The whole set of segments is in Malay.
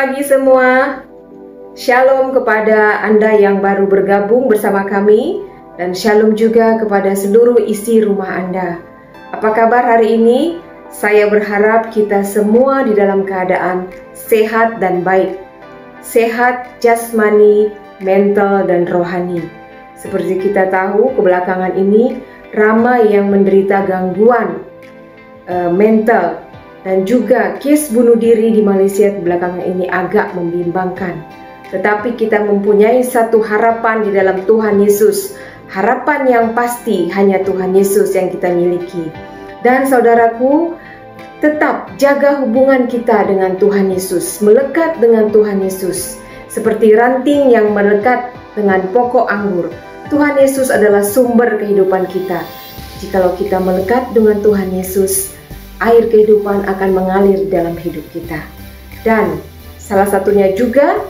pagi semua. Shalom kepada Anda yang baru bergabung bersama kami, dan shalom juga kepada seluruh isi rumah Anda. Apa kabar hari ini? Saya berharap kita semua di dalam keadaan sehat dan baik. Sehat jasmani, mental, dan rohani. Seperti kita tahu, kebelakangan ini ramai yang menderita gangguan mental, dan juga kes bunuh diri di Malaysia belakangan ini agak membimbangkan. Tetapi kita mempunyai satu harapan di dalam Tuhan Yesus. Harapan yang pasti hanya Tuhan Yesus yang kita miliki. Dan saudaraku, tetap jaga hubungan kita dengan Tuhan Yesus, melekat dengan Tuhan Yesus. Seperti ranting yang melekat dengan pokok anggur. Tuhan Yesus adalah sumber kehidupan kita. Jikalau kita melekat dengan Tuhan Yesus, air kehidupan akan mengalir dalam hidup kita. Dan salah satunya juga,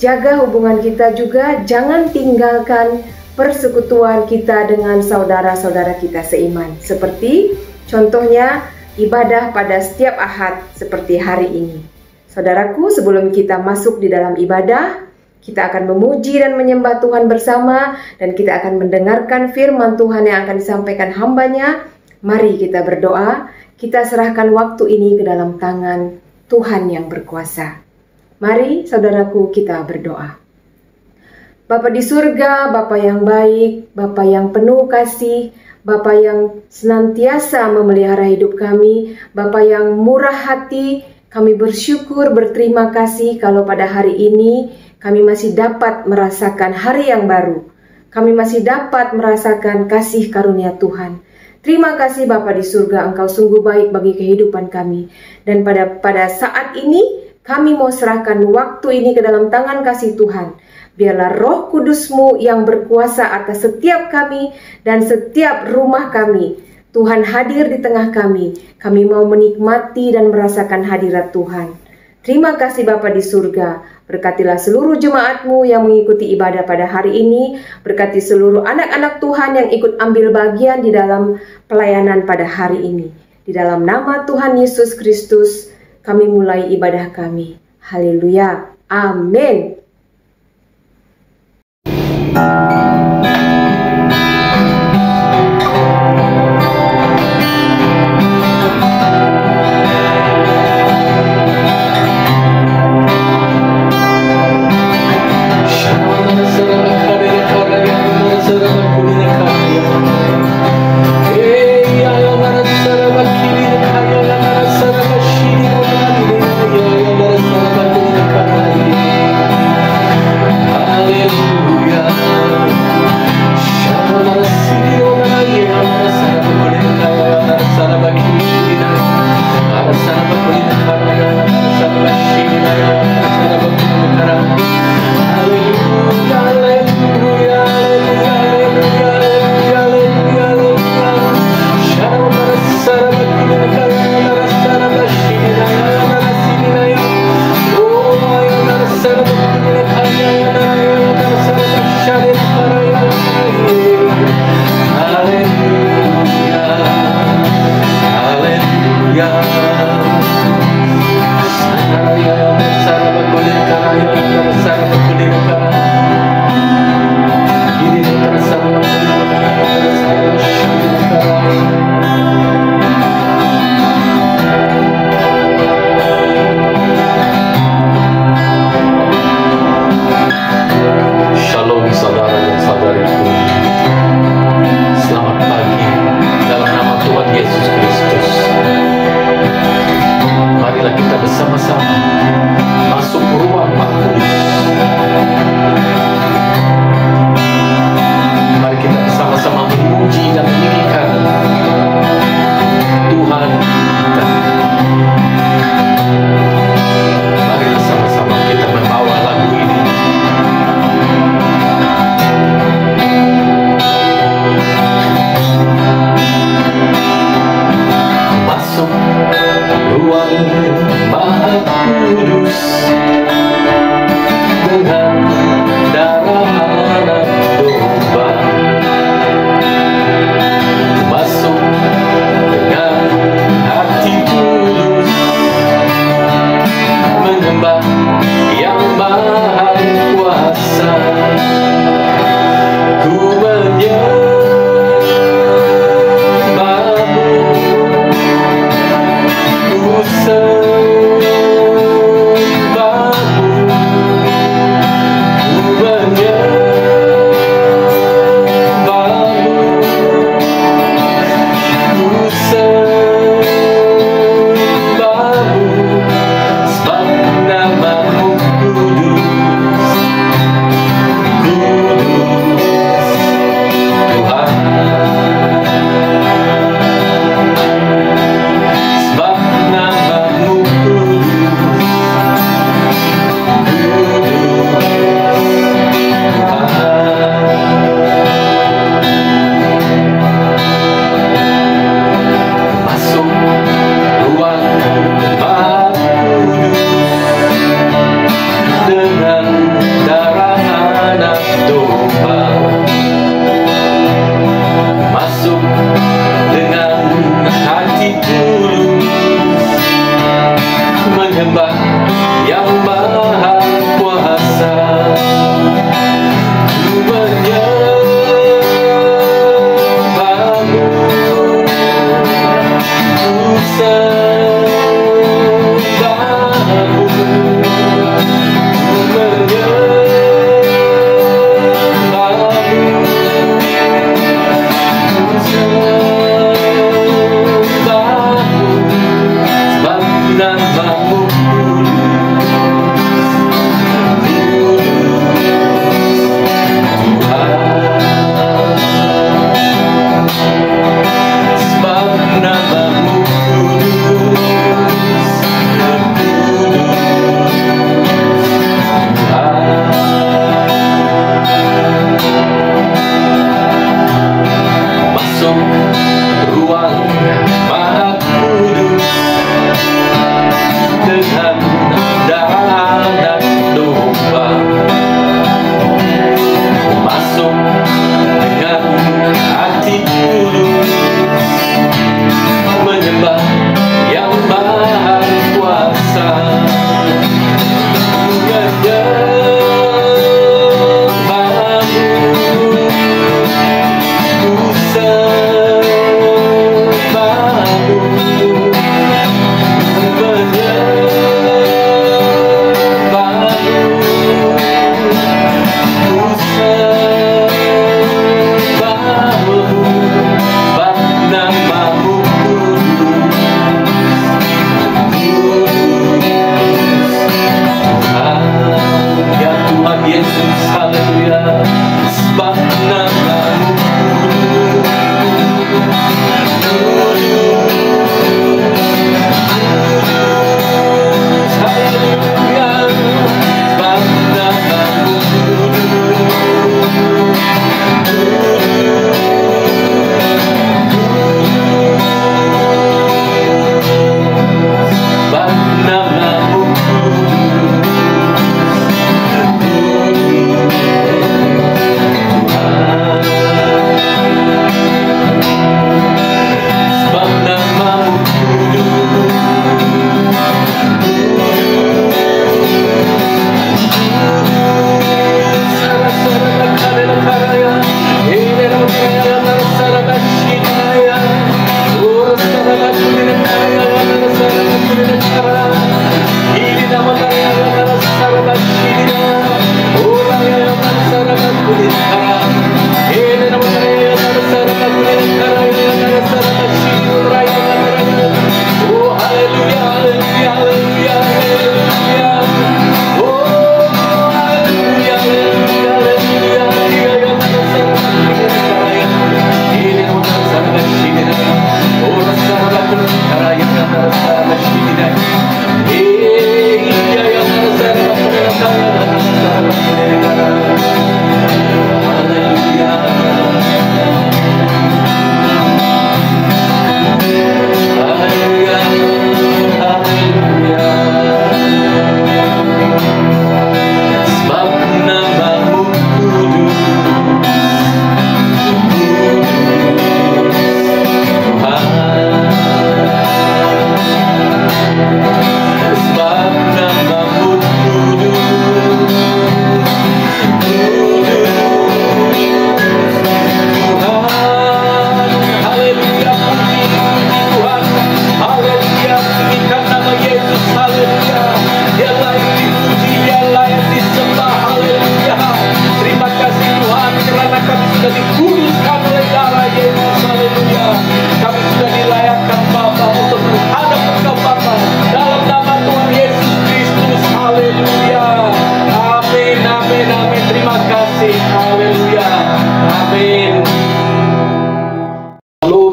jaga hubungan kita juga, jangan tinggalkan persekutuan kita dengan saudara-saudara kita seiman. Seperti contohnya ibadah pada setiap Ahad seperti hari ini. Saudaraku, sebelum kita masuk di dalam ibadah, kita akan memuji dan menyembah Tuhan bersama, dan kita akan mendengarkan firman Tuhan yang akan disampaikan hamba-Nya. Mari kita berdoa. Kita serahkan waktu ini ke dalam tangan Tuhan yang berkuasa. Mari saudaraku kita berdoa. Bapa di surga, Bapa yang baik, Bapa yang penuh kasih, Bapa yang senantiasa memelihara hidup kami, Bapa yang murah hati, kami bersyukur, berterima kasih kalau pada hari ini kami masih dapat merasakan hari yang baru. Kami masih dapat merasakan kasih karunia Tuhan. Terima kasih Bapa di surga, Engkau sungguh baik bagi kehidupan kami. Dan pada saat ini, kami mau serahkan waktu ini ke dalam tangan kasih Tuhan. Biarlah Roh Kudus-Mu yang berkuasa atas setiap kami dan setiap rumah kami. Tuhan hadir di tengah kami. Kami mau menikmati dan merasakan hadirat Tuhan. Terima kasih Bapa di surga. Berkatilah seluruh jemaat-Mu yang mengikuti ibadah pada hari ini. Berkati seluruh anak-anak Tuhan yang ikut ambil bagian di dalam pelayanan pada hari ini. Di dalam nama Tuhan Yesus Kristus, kami mulai ibadah kami. Haleluya. Amin. Hallelujah.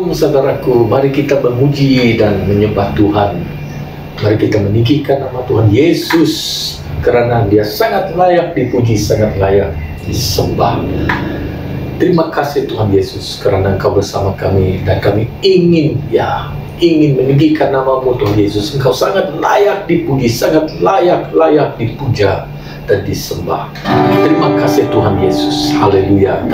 Shalom saudaraku, mari kita memuji dan menyembah Tuhan. Mari kita meninggikan nama Tuhan Yesus, karena Dia sangat layak dipuji, sangat layak disembah. Terima kasih Tuhan Yesus, karena Engkau bersama kami, dan kami ingin meninggikan nama-Mu Tuhan Yesus. Engkau sangat layak dipuji, sangat layak dipuja dan disembah. Terima kasih Tuhan Yesus. Haleluya.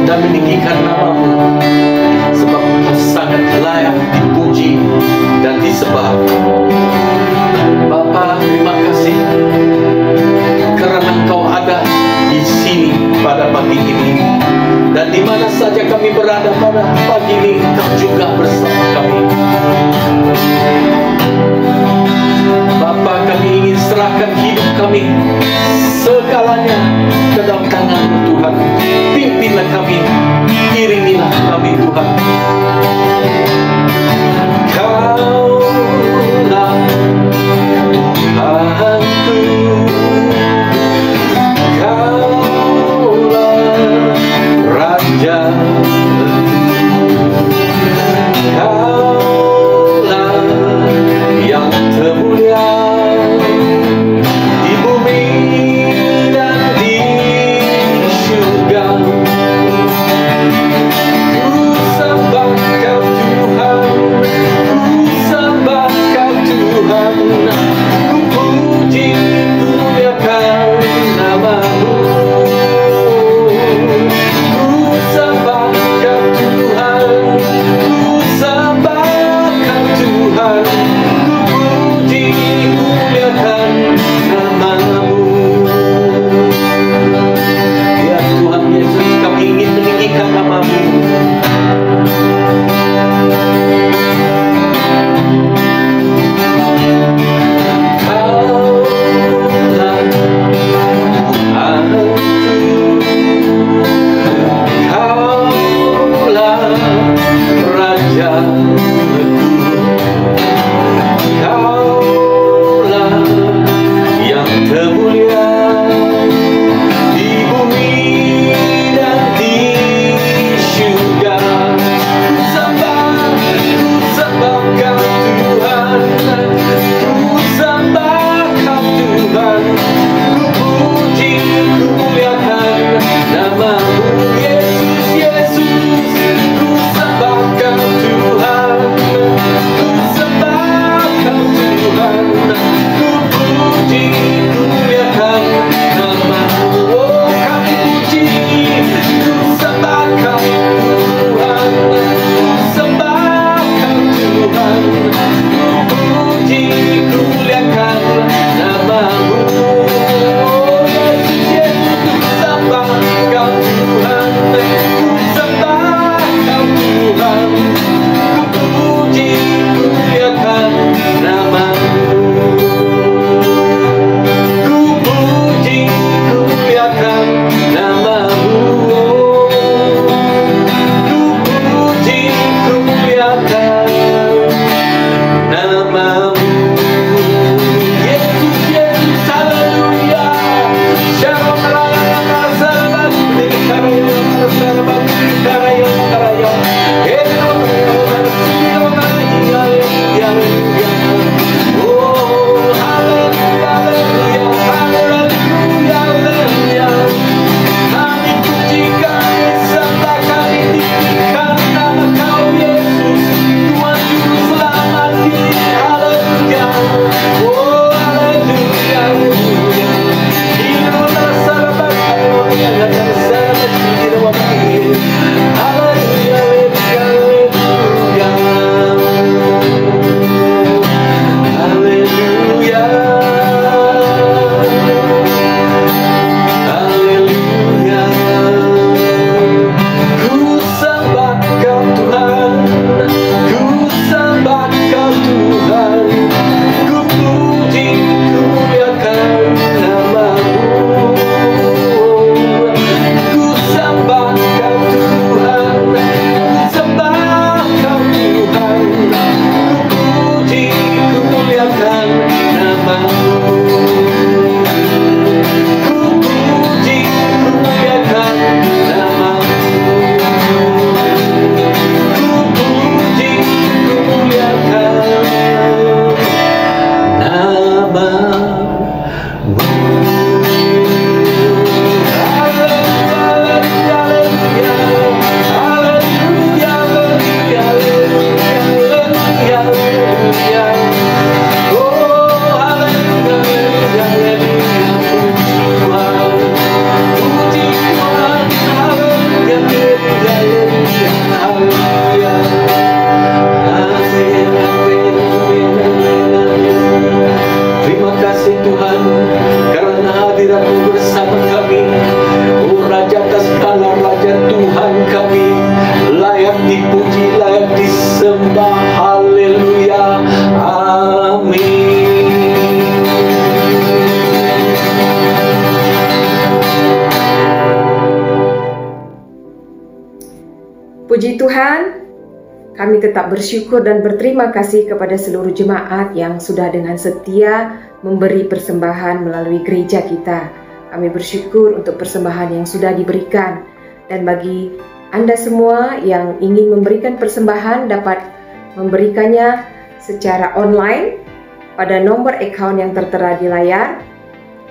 dan meninggikan nama-Mu, sebab Engkau sangat layak dipuji dan disembah. Bapa, terima kasih karena Engkau ada di sini pada pagi ini, dan di mana saja kami berada pada pagi ini, Engkau juga bersama kami. Bapa, kami ingin serahkan hidup kami segalanya ke dalam tangan-Mu Tuhan. Pimpinlah kami, iringilah kami Tuhan. Kaulah Tuhanku, Kaulah Raja, Kaulah yang termulia di bumi dan di Puji Tuhan, kami tetap bersyukur dan berterima kasih kepada seluruh jemaat yang sudah dengan setia memberi persembahan melalui gereja kita. Kami bersyukur untuk persembahan yang sudah diberikan. Dan bagi Anda semua yang ingin memberikan persembahan dapat memberikannya secara online pada nomor account yang tertera di layar.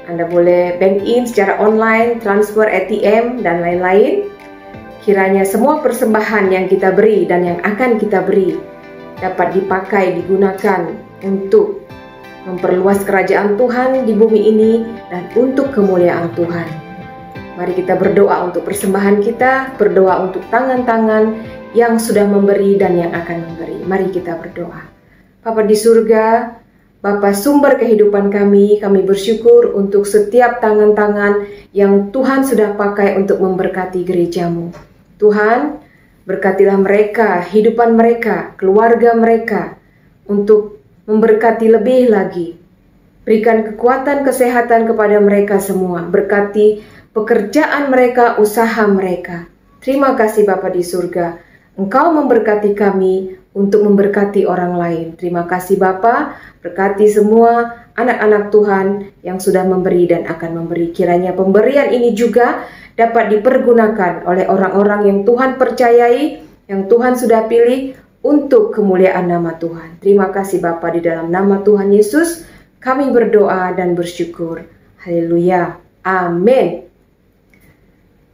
Anda boleh bank in secara online, transfer ATM, dan lain-lain. Kiranya semua persembahan yang kita beri dan yang akan kita beri dapat dipakai, digunakan untuk memperluas kerajaan Tuhan di bumi ini dan untuk kemuliaan Tuhan. Mari kita berdoa untuk persembahan kita, berdoa untuk tangan-tangan yang sudah memberi dan yang akan memberi. Mari kita berdoa. Bapa di surga, Bapa sumber kehidupan kami bersyukur untuk setiap tangan-tangan yang Tuhan sudah pakai untuk memberkati gerejamu. Tuhan, berkatilah mereka, kehidupan mereka, keluarga mereka, untuk memberkati lebih lagi. Berikan kekuatan kesehatan kepada mereka semua. Berkati pekerjaan mereka, usaha mereka. Terima kasih Bapa di surga. Engkau memberkati kami untuk memberkati orang lain. Terima kasih Bapa, berkati semua anak-anak Tuhan yang sudah memberi dan akan memberi. Kiranya pemberian ini juga dapat dipergunakan oleh orang-orang yang Tuhan percayai, yang Tuhan sudah pilih untuk kemuliaan nama Tuhan. Terima kasih Bapa, di dalam nama Tuhan Yesus kami berdoa dan bersyukur. Haleluya. Amin.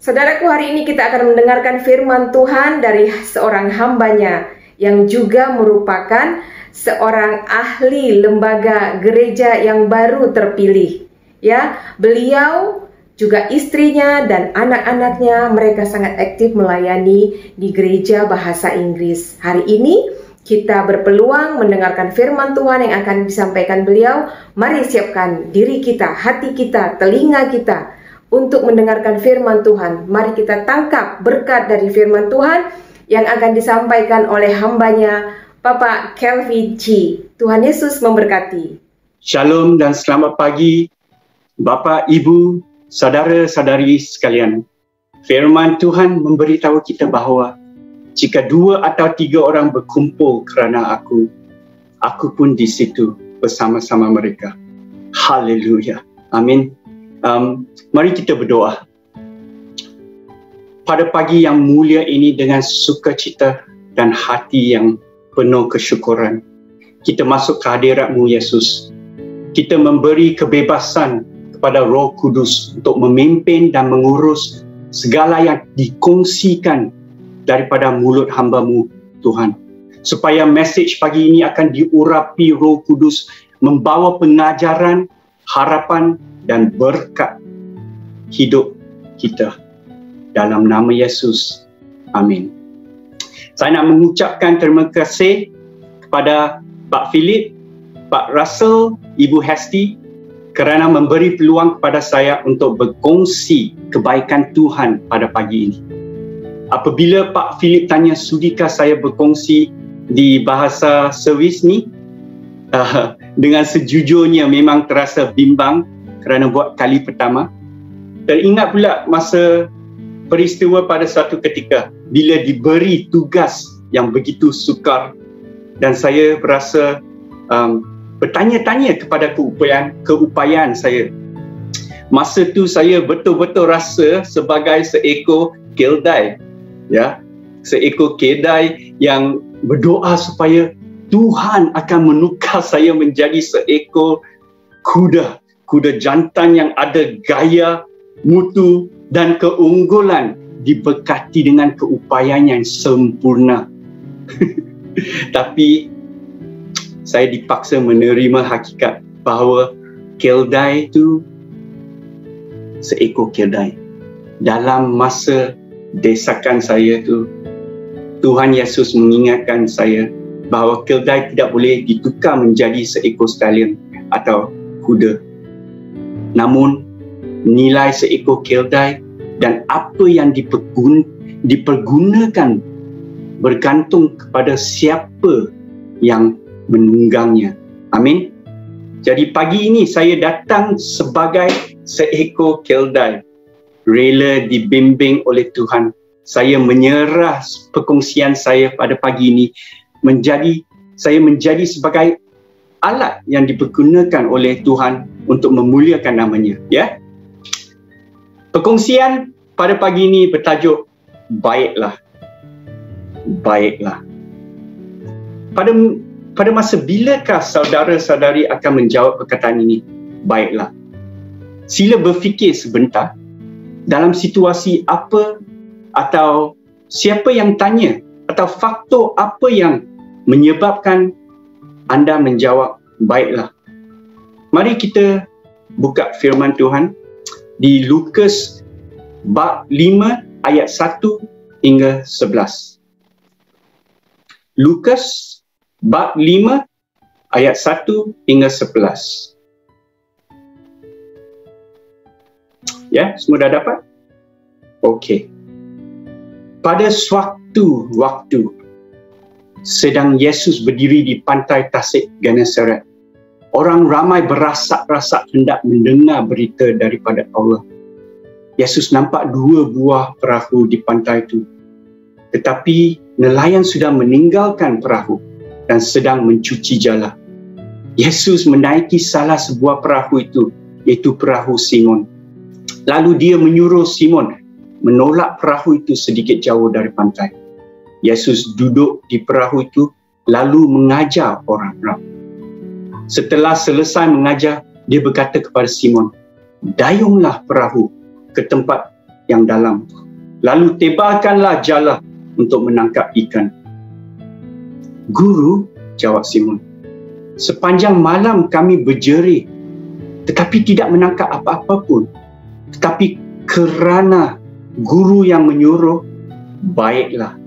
Saudaraku, hari ini kita akan mendengarkan firman Tuhan dari seorang hambanya yang juga merupakan seorang ahli lembaga gereja yang baru terpilih. Ya, beliau juga istrinya dan anak-anaknya, mereka sangat aktif melayani di gereja bahasa Inggris. Hari ini kita berpeluang mendengarkan firman Tuhan yang akan disampaikan beliau. Mari siapkan diri kita, hati kita, telinga kita untuk mendengarkan firman Tuhan. Mari kita tangkap berkat dari firman Tuhan yang akan disampaikan oleh hambanya, Bapak Kelvin G. Tuhan Yesus memberkati. Shalom dan selamat pagi, Bapak, Ibu, saudara-saudari sekalian. Firman Tuhan memberitahu kita bahawa jika 2 atau 3 orang berkumpul kerana aku pun di situ bersama-sama mereka. Haleluya. Amin. Mari kita berdoa. Pada pagi yang mulia ini, dengan sukacita dan hati yang penuh kesyukuran, kita masuk ke hadirat-Mu Yesus. Kita memberi kebebasan kepada Roh Kudus untuk memimpin dan mengurus segala yang dikongsikan daripada mulut hamba-Mu Tuhan. Supaya mesej pagi ini akan diurapi Roh Kudus, membawa pengajaran, harapan dan berkat hidup kita. Dalam nama Yesus. Amin. Saya nak mengucapkan terima kasih kepada Pak Philip, Pak Russell, Ibu Hesti kerana memberi peluang kepada saya untuk berkongsi kebaikan Tuhan pada pagi ini. Apabila Pak Philip tanya, sudikah saya berkongsi di bahasa servis ni? Dengan sejujurnya memang terasa bimbang kerana buat kali pertama. Teringat pula masa peristiwa pada satu ketika bila diberi tugas yang begitu sukar dan saya berasa bertanya-tanya kepada keupayaan saya. Masa tu saya betul-betul rasa sebagai seekor keldai, ya, seekor keldai yang berdoa supaya Tuhan akan menukar saya menjadi seekor kuda jantan yang ada gaya, mutu dan keunggulan, diberkati dengan keupayaan yang sempurna. Tapi saya dipaksa menerima hakikat bahawa keldai itu seekor keldai. Dalam masa desakan saya tu, Tuhan Yesus mengingatkan saya bahawa keldai tidak boleh ditukar menjadi seekor stallion atau kuda. Namun nilai seekor keldai dan apa yang dipergunakan bergantung kepada siapa yang menunggangnya. Amin. Jadi pagi ini saya datang sebagai seekor keldai, rela dibimbing oleh Tuhan saya menyerah perkongsian saya pada pagi ini saya menjadi sebagai alat yang dipergunakan oleh Tuhan untuk memuliakan nama-Nya, ya. Perkongsian pada pagi ini bertajuk baiklah. Baiklah. Pada masa bilakah saudara-saudari akan menjawab perkataan ini? Baiklah. Sila berfikir sebentar, dalam situasi apa atau siapa yang tanya atau faktor apa yang menyebabkan anda menjawab baiklah. Mari kita buka firman Tuhan di Lukas bab 5 ayat 1 hingga 11. Lukas bab 5 ayat 1 hingga 11. Ya, semua dah dapat? Okey. Pada suatu waktu sedang Yesus berdiri di pantai Tasik Genesaret, orang ramai berasak-rasak hendak mendengar berita daripada Allah. Yesus nampak 2 buah perahu di pantai itu. Tetapi nelayan sudah meninggalkan perahu dan sedang mencuci jala. Yesus menaiki salah sebuah perahu itu, iaitu perahu Simon. Lalu dia menyuruh Simon menolak perahu itu sedikit jauh dari pantai. Yesus duduk di perahu itu lalu mengajar orang ramai. Setelah selesai mengajar, dia berkata kepada Simon, "Dayunglah perahu ke tempat yang dalam, lalu tebarkanlah jala untuk menangkap ikan." "Guru," jawab Simon, "sepanjang malam kami berjerih, tetapi tidak menangkap apa-apa pun. Tetapi kerana Guru yang menyuruh, baiklah,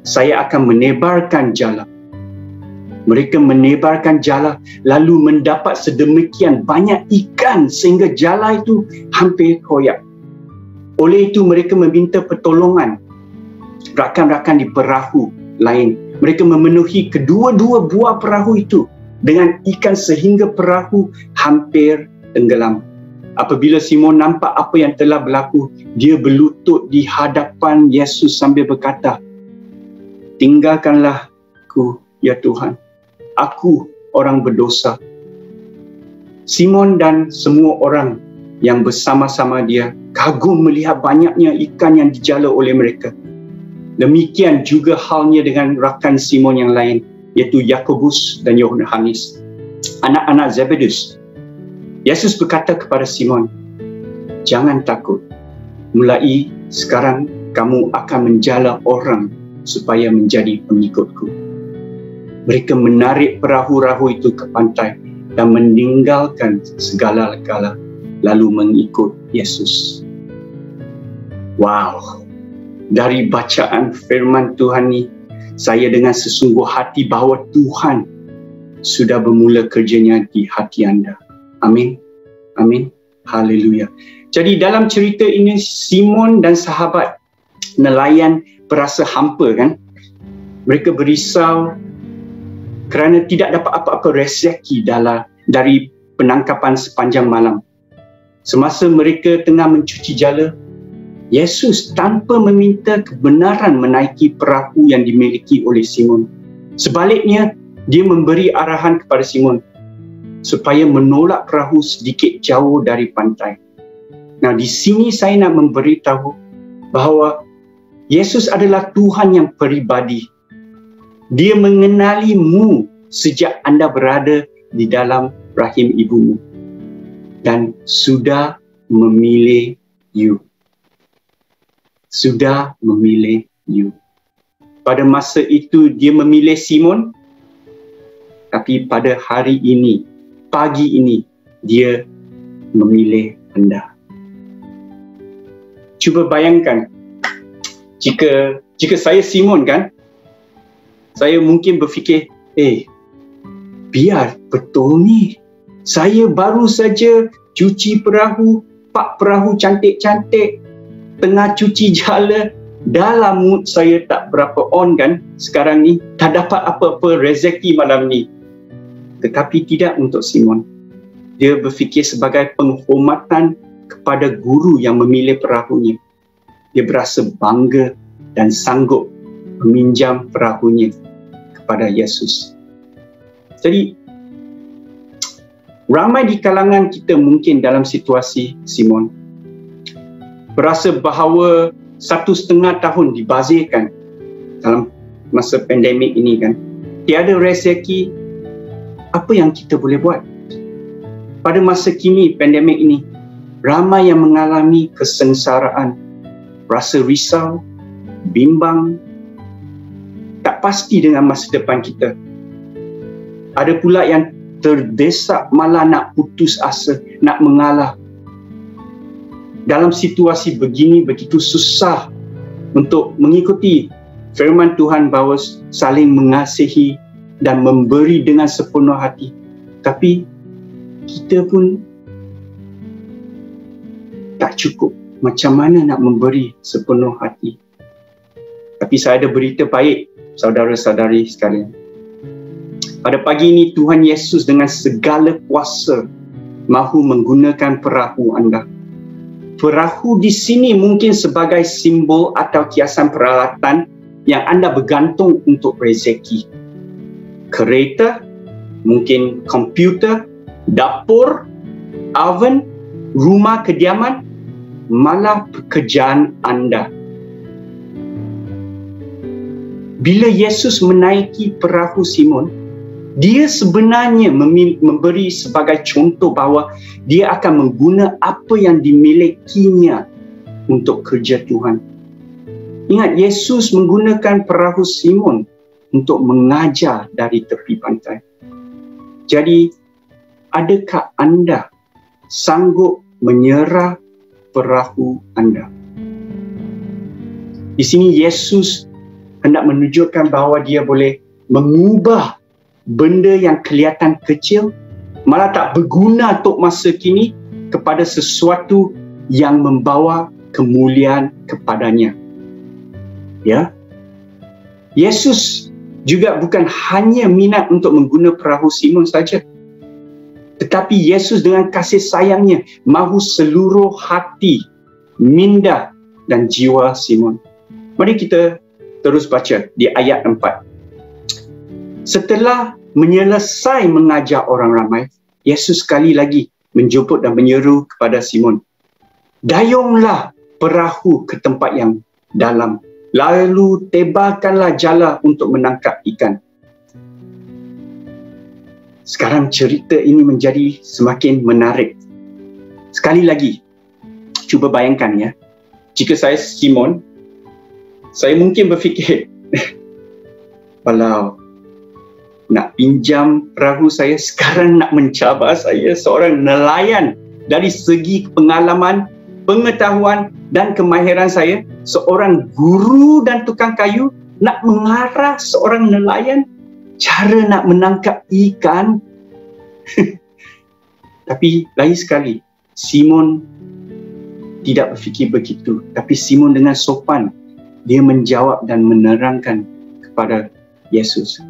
saya akan menebarkan jala." Mereka menebarkan jala lalu mendapat sedemikian banyak ikan sehingga jala itu hampir koyak. Oleh itu mereka meminta pertolongan rakan-rakan di perahu lain. Mereka memenuhi kedua-dua buah perahu itu dengan ikan sehingga perahu hampir tenggelam. Apabila Simon nampak apa yang telah berlaku, dia berlutut di hadapan Yesus sambil berkata, "Tinggalkanlah aku, ya Tuhan. Aku orang berdosa." Simon dan semua orang yang bersama-sama dia kagum melihat banyaknya ikan yang dijala oleh mereka. Demikian juga halnya dengan rakan Simon yang lain, iaitu Yakobus dan Yohanes, anak-anak Zebedus. Yesus berkata kepada Simon, "Jangan takut. Mulai sekarang kamu akan menjala orang supaya menjadi pengikutku." Mereka menarik perahu-rahu itu ke pantai dan meninggalkan segala-gala lalu mengikut Yesus. Wow. Dari bacaan firman Tuhan ni, saya dengan sesungguh hati bahawa Tuhan sudah bermula kerjanya di hati anda. Amin. Amin. Haleluya. Jadi dalam cerita ini, Simon dan sahabat nelayan berasa hampa, kan? Mereka berisau kerana tidak dapat apa-apa rezeki dari penangkapan sepanjang malam. Semasa mereka tengah mencuci jala, Yesus tanpa meminta kebenaran menaiki perahu yang dimiliki oleh Simon. Sebaliknya, dia memberi arahan kepada Simon supaya menolak perahu sedikit jauh dari pantai. Nah, di sini saya nak memberitahu bahawa Yesus adalah Tuhan yang peribadi. Dia mengenalimu sejak anda berada di dalam rahim ibumu dan sudah memilih you. Sudah memilih you. Pada masa itu dia memilih Simon, tapi pada hari ini, pagi ini, dia memilih anda. Cuba bayangkan, jika saya Simon, kan, saya mungkin berfikir, biar betul ni. Saya baru saja cuci perahu, pak perahu cantik-cantik, tengah cuci jala, dalam mood saya tak berapa on, kan, sekarang ni, tak dapat apa-apa rezeki malam ni. Tetapi tidak untuk Simon. Dia berfikir sebagai penghormatan kepada guru yang memilih perahunya. dia berasa bangga dan sanggup meminjam perahunya kepada Yesus. Jadi, ramai di kalangan kita mungkin dalam situasi Simon berasa bahawa 1.5 tahun dibazirkan dalam masa pandemik ini kan. Tiada rezeki, apa yang kita boleh buat? Pada masa kini, pandemik ini, ramai yang mengalami kesengsaraan, rasa risau, bimbang, tak pasti dengan masa depan kita. Ada pula yang terdesak, malah nak putus asa, nak mengalah. Dalam situasi begini begitu susah untuk mengikuti firman Tuhan bahawa saling mengasihi dan memberi dengan sepenuh hati. Tapi kita pun tak cukup. Macam mana nak memberi sepenuh hati? Tapi saya ada berita baik, saudara-saudari sekalian. Pada pagi ini Tuhan Yesus dengan segala kuasa mahu menggunakan perahu anda. Perahu di sini mungkin sebagai simbol atau kiasan peralatan yang anda bergantung untuk rezeki. Kereta, mungkin komputer, dapur, oven, rumah kediaman, malah pekerjaan anda. Bila Yesus menaiki perahu Simon, dia sebenarnya memberi sebagai contoh bahawa dia akan mengguna apa yang dimilikinya untuk kerja Tuhan. Ingat, Yesus menggunakan perahu Simon untuk mengajar dari tepi pantai. Jadi, adakah anda sanggup menyerah perahu anda? Di sini Yesus hendak menunjukkan bahawa dia boleh mengubah benda yang kelihatan kecil, malah tak berguna untuk masa kini, kepada sesuatu yang membawa kemuliaan kepadanya. Ya, Yesus juga bukan hanya minat untuk mengguna perahu Simon saja, tetapi Yesus dengan kasih sayangnya mahu seluruh hati, minda dan jiwa Simon. Mari kita terus baca di ayat 4. Setelah menyelesai mengajar orang ramai, Yesus sekali lagi menjemput dan menyeru kepada Simon, "Dayunglah perahu ke tempat yang dalam, lalu tebarkanlah jala untuk menangkap ikan." Sekarang cerita ini menjadi semakin menarik. Sekali lagi, cuba bayangkan ya, jika saya Simon, saya mungkin berfikir, kalau nak pinjam perahu saya, sekarang nak mencabar saya seorang nelayan dari segi pengalaman, pengetahuan dan kemahiran saya, seorang guru dan tukang kayu, nak mengarah seorang nelayan cara nak menangkap ikan. Tapi lain sekali, Simon tidak berfikir begitu. Tapi Simon dengan sopan, dia menjawab dan menerangkan kepada Yesus,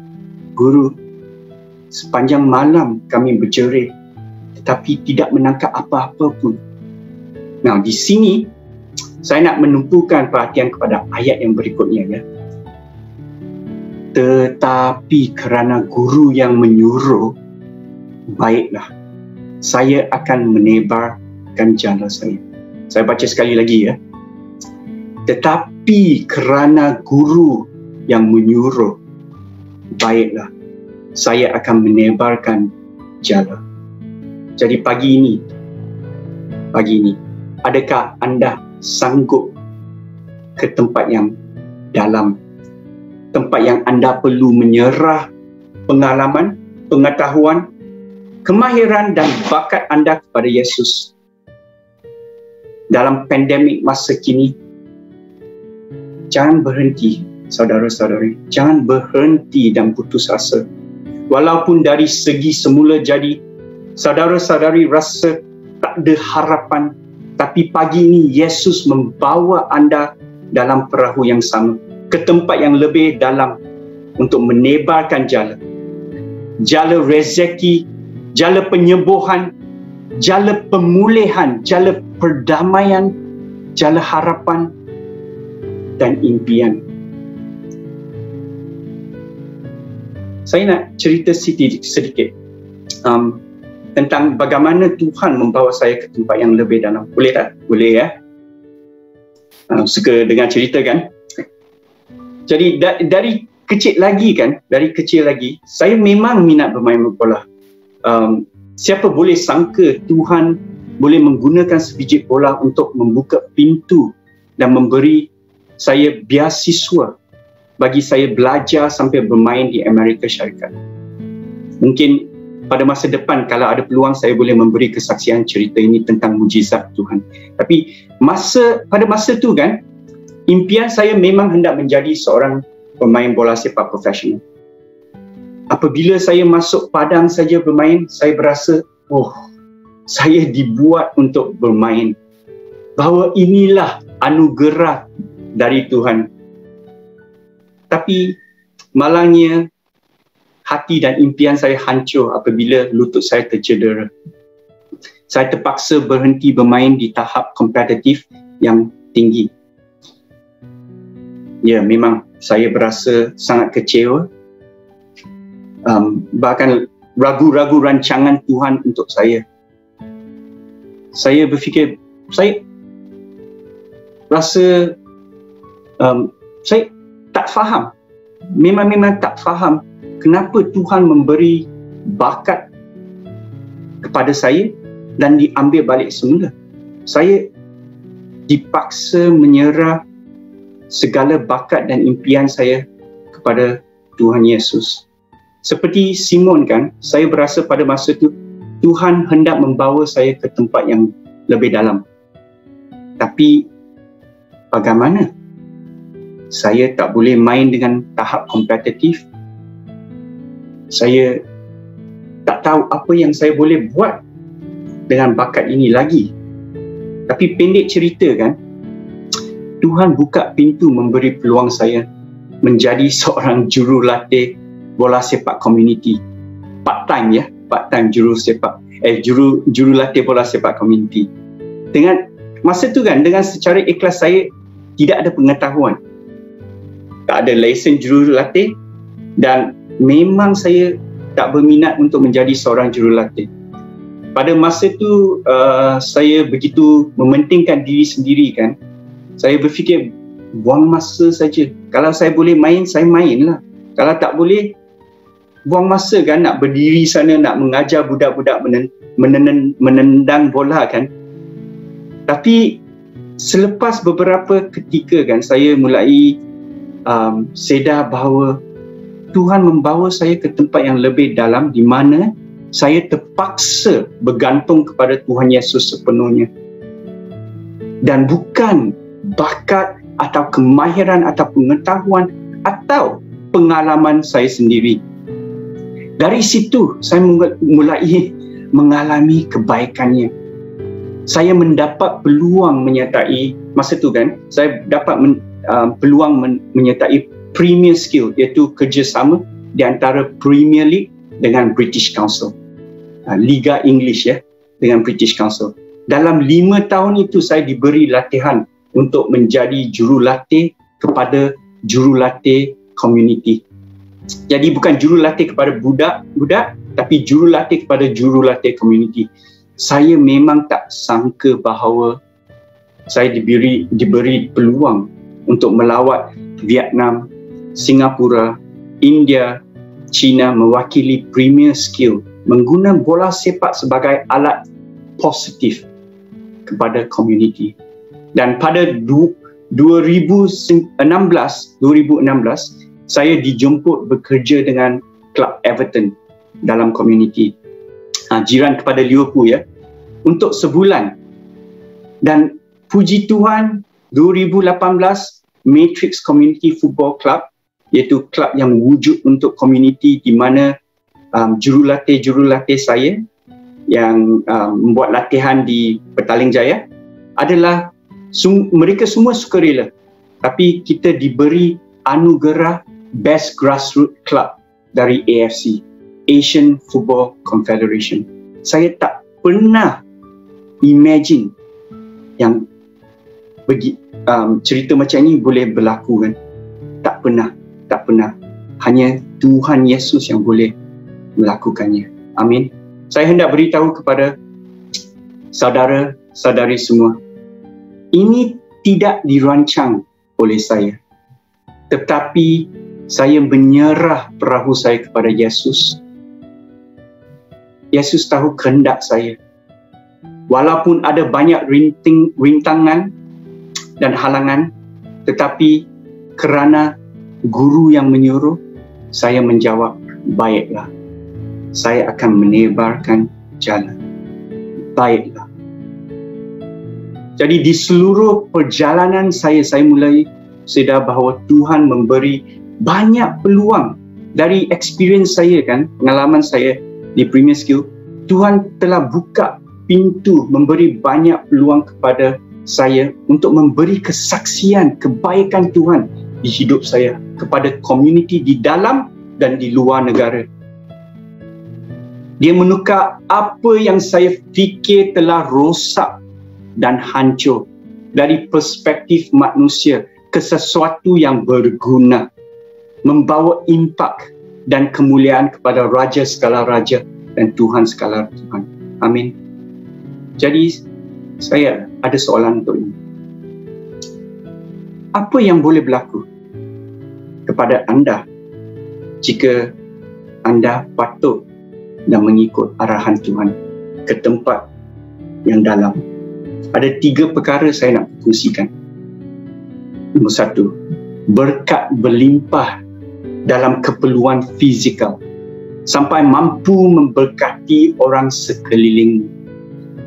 "Guru, sepanjang malam kami berjerih tetapi tidak menangkap apa-apa pun." Nah, di sini saya nak menumpukan perhatian kepada ayat yang berikutnya ya. Tetapi kerana guru yang menyuruh, baiklah, saya akan menebarkan jala saya. Saya baca sekali lagi ya. Tetapi kerana guru yang menyuruh, baiklah, saya akan menebarkan jala. Jadi pagi ini, adakah anda sanggup ke tempat yang dalam, tempat yang anda perlu menyerah pengalaman, pengetahuan, kemahiran dan bakat anda kepada Yesus? Dalam pandemik masa kini, jangan berhenti, saudara-saudari, jangan berhenti dan putus asa. Walaupun dari segi semula jadi saudara-saudari rasa tak ada harapan, tapi pagi ini Yesus membawa anda dalam perahu yang sama ke tempat yang lebih dalam untuk menebarkan jala. Jala rezeki, jala penyembuhan, jala pemulihan, jala perdamaian, jala harapan, dan impian. Saya nak cerita sedikit tentang bagaimana Tuhan membawa saya ke tempat yang lebih dalam. Boleh tak? Boleh ya? Suka dengar cerita kan? Jadi dari kecil lagi saya memang minat bermain bola. Siapa boleh sangka Tuhan boleh menggunakan sebiji bola untuk membuka pintu dan memberi saya beasiswa bagi saya belajar sampai bermain di Amerika Syarikat. Mungkin pada masa depan kalau ada peluang saya boleh memberi kesaksian cerita ini tentang mujizat Tuhan. Tapi pada masa tu kan, impian saya memang hendak menjadi seorang pemain bola sepak profesional. Apabila saya masuk padang saja bermain, saya berasa, saya dibuat untuk bermain. Bahawa inilah anugerah dari Tuhan. Tapi malangnya hati dan impian saya hancur apabila lutut saya tercedera. Saya terpaksa berhenti bermain di tahap kompetitif yang tinggi. Ya, memang saya berasa sangat kecewa. Bahkan ragu-ragu rancangan Tuhan untuk saya. Saya berfikir, saya rasa saya tak faham. Memang tak faham kenapa Tuhan memberi bakat kepada saya dan diambil balik semula. Saya dipaksa menyerah segala bakat dan impian saya kepada Tuhan Yesus. Seperti Simon kan, saya berasa pada masa itu Tuhan hendak membawa saya ke tempat yang lebih dalam. Tapi bagaimana? Saya tak boleh main dengan tahap kompetitif. Saya tak tahu apa yang saya boleh buat dengan bakat ini lagi. Tapi pendek cerita kan, Tuhan buka pintu memberi peluang saya menjadi seorang jurulatih bola sepak community. Part-time jurulatih bola sepak community. Dengan masa tu kan, dengan secara ikhlas saya tidak ada pengetahuan. Tak ada lesen jurulatih dan memang saya tak berminat untuk menjadi seorang jurulatih. Pada masa tu saya begitu mementingkan diri sendiri kan. Saya berfikir buang masa saja. Kalau saya boleh main, saya mainlah. Kalau tak boleh, buang masa kan nak berdiri sana nak mengajar budak-budak menendang bola kan. Tapi selepas beberapa ketika kan saya mulai sedar bahawa Tuhan membawa saya ke tempat yang lebih dalam di mana saya terpaksa bergantung kepada Tuhan Yesus sepenuhnya. Dan bukan bakat atau kemahiran atau pengetahuan atau pengalaman saya sendiri. Dari situ saya mulai mengalami kebaikannya. Saya mendapat peluang menyertai, masa tu kan, saya dapat peluang menyertai Premier Skill, iaitu kerjasama di antara Premier League dengan British Council. Liga English ya, dengan British Council. Dalam 5 tahun itu saya diberi latihan untuk menjadi jurulatih kepada jurulatih community. Jadi bukan jurulatih kepada budak-budak, tapi jurulatih kepada jurulatih community. Saya memang tak sangka bahawa saya diberi peluang untuk melawat Vietnam, Singapura, India, China mewakili Premier Skill, menggunakan bola sepak sebagai alat positif kepada community. Dan pada 2016 saya dijemput bekerja dengan Club Everton dalam community, jiran kepada Liverpool ya, untuk sebulan. Dan puji Tuhan 2018 Matrix Community Football Club, iaitu klub yang wujud untuk community di mana jurulatih saya yang membuat latihan di Petaling Jaya adalah mereka semua sukarela, tapi kita diberi anugerah Best Grassroots Club dari AFC, Asian Football Confederation. Saya tak pernah imagine yang cerita macam ini boleh berlaku kan? Tak pernah. Hanya Tuhan Yesus yang boleh melakukannya. Amin. Saya hendak beritahu kepada saudara-saudari semua, ini tidak dirancang oleh saya, tetapi saya menyerah perahu saya kepada Yesus. Yesus tahu kehendak saya. Walaupun ada banyak rintangan dan halangan, tetapi kerana guru yang menyuruh, saya menjawab, baiklah. Saya akan menebarkan jalan. Baiklah. Jadi di seluruh perjalanan saya mulai sedar bahawa Tuhan memberi banyak peluang. Dari experience saya kan, pengalaman saya di Premier Skill, Tuhan telah buka pintu, memberi banyak peluang kepada saya untuk memberi kesaksian kebaikan Tuhan di hidup saya kepada komuniti di dalam dan di luar negara. Dia menukar apa yang saya fikir telah rosak dan hancur dari perspektif manusia ke sesuatu yang berguna, membawa impak dan kemuliaan kepada Raja segala Raja dan Tuhan segala Tuhan. Amin. Jadi saya ada soalan untuk ini. Apa yang boleh berlaku kepada anda jika anda patuh dan mengikut arahan Tuhan ke tempat yang dalam? Ada 3 perkara saya nak kongsikan. Nombor 1, berkat berlimpah dalam keperluan fizikal sampai mampu memberkati orang sekeliling.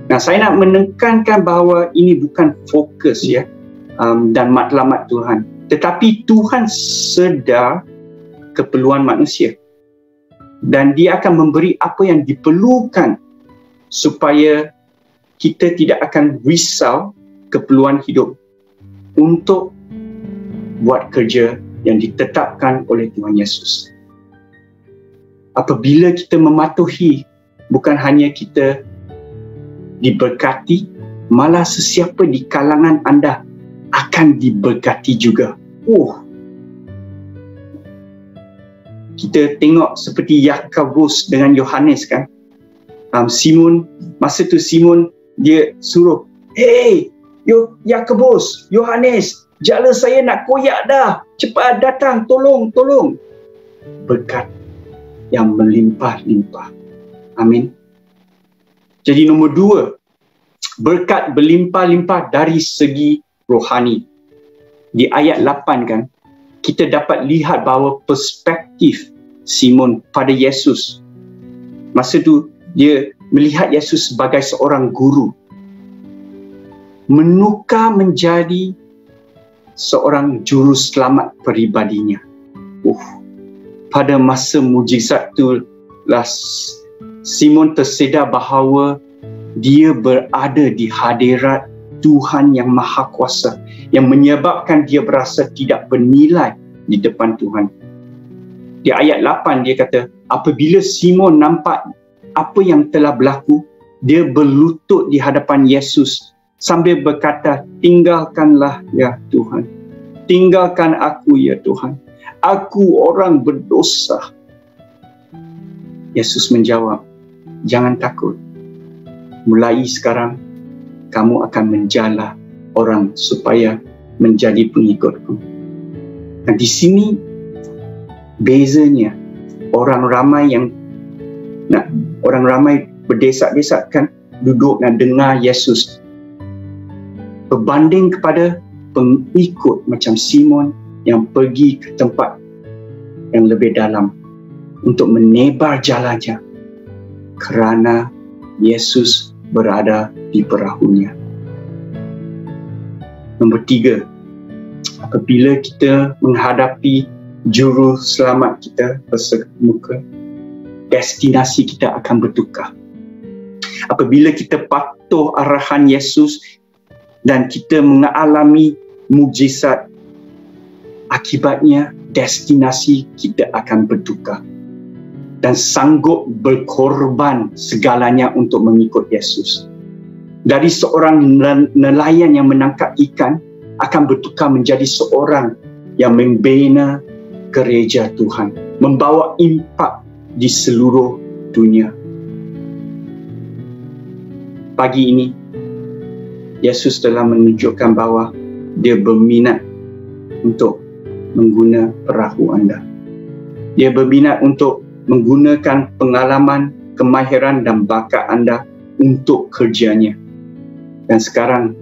Nah, saya nak menekankan bahawa ini bukan fokus dan matlamat Tuhan, tetapi Tuhan sedar keperluan manusia dan Dia akan memberi apa yang diperlukan supaya kita tidak akan risau keperluan hidup untuk buat kerja yang ditetapkan oleh Tuhan Yesus. Apabila kita mematuhi, bukan hanya kita diberkati, malah sesiapa di kalangan anda akan diberkati juga. Kita tengok seperti Yakobus dengan Yohanes kan. Simon, masa tu Simon dia suruh, "Hey, Yakobus, Yohanes, jala saya nak koyak dah. Cepat datang, tolong." Berkat yang melimpah-limpah. Amin. Jadi nombor 2, berkat berlimpah-limpah dari segi rohani. Di ayat 8 kan, kita dapat lihat bahawa perspektif Simon pada Yesus. Masa tu dia melihat Yesus sebagai seorang guru, menukar menjadi seorang juru selamat peribadinya. Pada masa mujizat tu lah Simon tersedar bahawa dia berada di hadirat Tuhan yang Maha Kuasa, yang menyebabkan dia berasa tidak bernilai di depan Tuhan. Di ayat 8 dia kata, apabila Simon nampak apa yang telah berlaku, dia berlutut di hadapan Yesus sambil berkata, "Tinggalkanlah ya Tuhan. Tinggalkan aku ya Tuhan. Aku orang berdosa." Yesus menjawab, "Jangan takut. Mulai sekarang, kamu akan menjala orang supaya menjadi pengikutku." Nah, di sini bezanya orang ramai berdesak-desak kan duduk dan dengar Yesus berbanding kepada pengikut macam Simon yang pergi ke tempat yang lebih dalam untuk menebar jalannya kerana Yesus berada di perahunya. Nombor 3, apabila kita menghadapi juru selamat kita bersemuka, destinasi kita akan bertukar. Apabila kita patuh arahan Yesus dan kita mengalami mujizat, akibatnya destinasi kita akan bertukar dan sanggup berkorban segalanya untuk mengikut Yesus. Dari seorang nelayan yang menangkap ikan akan bertukar menjadi seorang yang membina gereja Tuhan, membawa impak di seluruh dunia. Pagi ini, Yesus telah menunjukkan bahawa dia berminat untuk mengguna perahu anda. Dia berminat untuk menggunakan pengalaman, kemahiran dan bakat anda untuk kerjanya. Dan sekarang,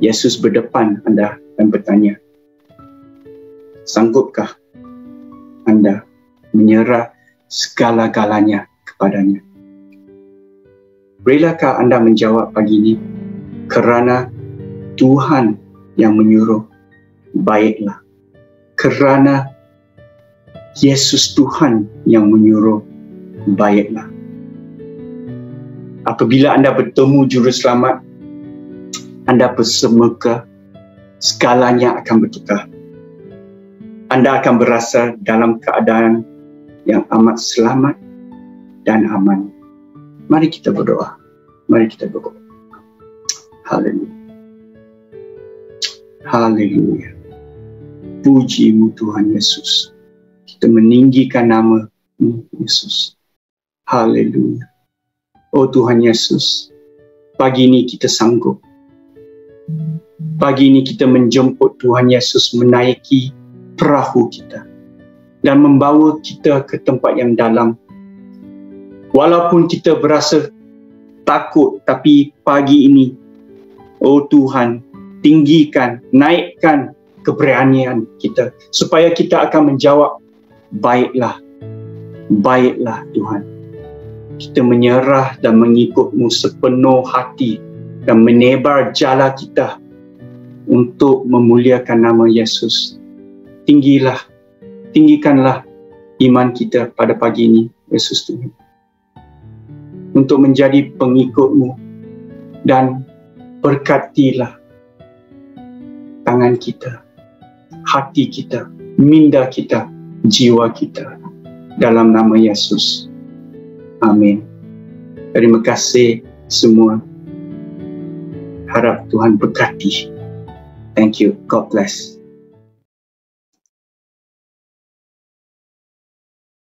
Yesus berdepan anda dan bertanya, sanggupkah anda menyerah segala-galanya kepadanya? Relakah anda menjawab pagi ini? Kerana Tuhan yang menyuruh, baiklah. Kerana Yesus Tuhan yang menyuruh, baiklah. Apabila anda bertemu Juru Selamat, anda bersemoga segalanya akan bertukar. Anda akan berasa dalam keadaan yang amat selamat dan aman. Mari kita berdoa. Mari kita berdoa. Haleluya. Haleluya. Puji-Mu Tuhan Yesus. Kita meninggikan nama-Mu Yesus. Haleluya. Oh Tuhan Yesus, pagi ini kita sanggup. Pagi ini kita menjemput Tuhan Yesus menaiki perahu kita dan membawa kita ke tempat yang dalam. Walaupun kita berasa takut, tapi pagi ini, oh Tuhan, tinggikan, naikkan keberanian kita supaya kita akan menjawab, baiklah, baiklah Tuhan. Kita menyerah dan mengikut-Mu sepenuh hati dan menebar jala kita untuk memuliakan nama Yesus. Tinggikanlah iman kita pada pagi ini, Yesus Tuhan, untuk menjadi pengikut-Mu, dan berkatilah tangan kita, hati kita, minda kita, jiwa kita, dalam nama Yesus. Amin. Terima kasih semua. Harap Tuhan berkati. Thank you. God bless.